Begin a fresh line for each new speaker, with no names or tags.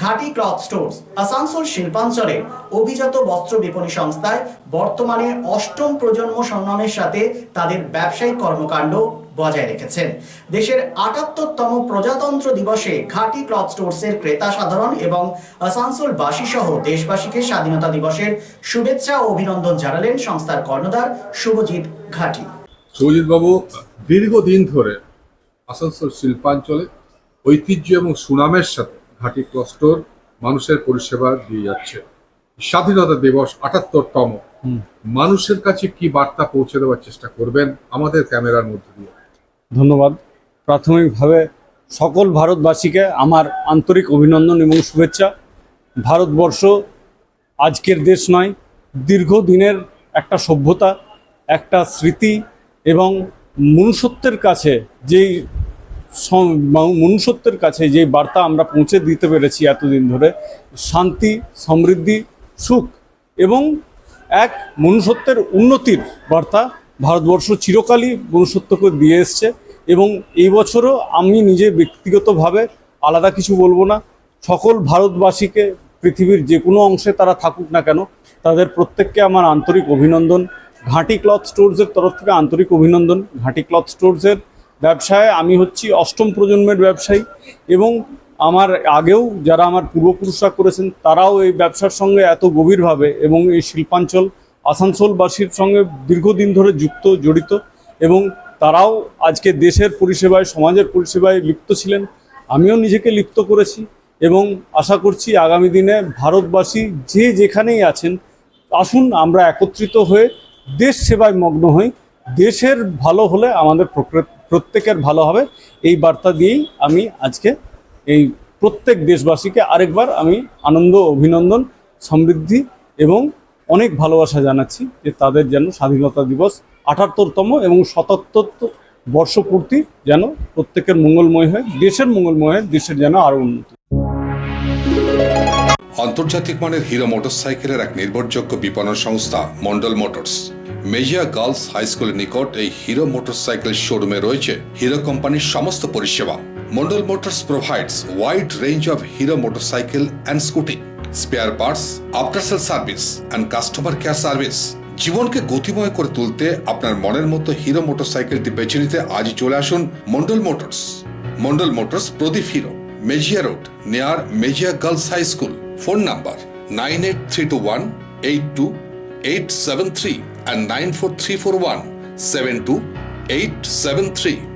ঘাটি cloth stores Asansol শিল্পাঞ্চলে অভিজাত বস্ত্র বিপণী সংস্থায় বর্তমানে অষ্টম প্রজন্ম সম্মানের সাথে তাদের ব্যবসায়িক কর্মকাণ্ড বজায় রেখেছেন। দেশের ৭৮তম প্রজাতন্ত্র দিবসে ঘাটি ক্লথ স্টোর্সের ক্রেতা সাধারণ এবং আসানসোলবাসী সহ দেশবাসীকে স্বাধীনতা দিবসের শুভেচ্ছা ও অভিনন্দন জানালেন সংস্থার কর্ণধার শুভজিৎ ঘাটি।
শুভজিৎ বাবু দীর্ঘদিন ধরে আসানসোল শিল্পাঞ্চলে ঐতিহ্য এবং সুনামের সাথে ঘাটি ক্লথ স্টোর মানুষের পরিষেবা দিয়ে যাচ্ছে। স্বাধীনতা দিবস ৭৮তম, মানুষের কাছে কি বার্তা পৌঁছে দেওয়ার চেষ্টা করবেন আমাদের ক্যামেরার মধ্যে দিয়ে?
ধন্যবাদ। প্রাথমিকভাবে সকল ভারতবাসীকে আমার আন্তরিক অভিনন্দন এবং শুভেচ্ছা। ভারতবর্ষ আজকের দেশ নয়, দীর্ঘদিনের একটা সভ্যতা, একটা স্মৃতি এবং মনুষ্যত্বের কাছে যেই বার্তা আমরা পৌঁছে দিতে পেরেছি এতদিন ধরে, শান্তি, সমৃদ্ধি, সুখ এবং এক মনুষ্যত্বের উন্নতির বার্তা ভারতবর্ষ চিরকালই মনুষ্যত্বকে দিয়ে এসছে। এবং এই বছরও আমি নিজে ব্যক্তিগতভাবে আলাদা কিছু বলবো না, সকল ভারতবাসীকে পৃথিবীর যে কোনো অংশে তারা থাকুক না কেন, তাদের প্রত্যেককে আমার আন্তরিক অভিনন্দন। ঘাটি ক্লথ স্টোর্সের তরফ থেকে আন্তরিক অভিনন্দন। ঘাটি ক্লথ স্টোর্সের ব্যবসায় আমি হচ্ছি অষ্টম প্রজন্মের ব্যবসায়ী এবং আমার আগেও যারা আমার পূর্বপুরুষরা করেছেন তারাও এই ব্যবসার সঙ্গে এত গভীরভাবে এবং এই শিল্পাঞ্চল আসানসোলবাসীর সঙ্গে দীর্ঘদিন ধরে জড়িত এবং তারাও আজকে দেশের পরিষেবায়, সমাজের পরিষেবায় লিপ্ত ছিলেন। আমিও নিজেকে লিপ্ত করেছি এবং আশা করছি আগামী দিনে ভারতবাসী যে যেখানেই আছেন, আসুন আমরা একত্রিত হয়ে দেশ সেবায় মগ্ন হই। দেশের ভালো হলে আমাদের প্রত্যেকের ভালো হবে, এই বার্তা দিয়েই আমি আজকে এই প্রত্যেক দেশবাসীকে আরেকবার আমি আনন্দ, অভিনন্দন, সমৃদ্ধি এবং অনেক ভালোবাসা জানাচ্ছি যে তাদের যেন স্বাধীনতা দিবস ৭৮তম এবং ৭৭ বর্ষপূর্তি যেন প্রত্যেকের মঙ্গলময় হয়, দেশের মঙ্গলময় হয়, দেশের যেন আরও উন্নতি।
আন্তর্জাতিক মানের হিরো মোটরসাইকেলের এক নির্ভরযোগ্য বিপণন সংস্থা Mondal motors. Mejia girls high স্কুলের নিকট এই হিরো মোটরসাইকেল শোরুমে রয়েছে হিরো কোম্পানির সমস্ত পরিষেবা। Mondal motors provides wide range of Hero motorcycle and scooty, spare parts, after sale service and customer care service। জীবনকে গতিময় করে তুলতে আপনার মনের মতো হিরো মোটরসাইকেলটি বেছে নিতে আজই চলে আসুন Mondal motors. Mondal motors, Pradip Hero, Mejia road, near Mejia girls high school. Phone number 9832182873 and 94341728737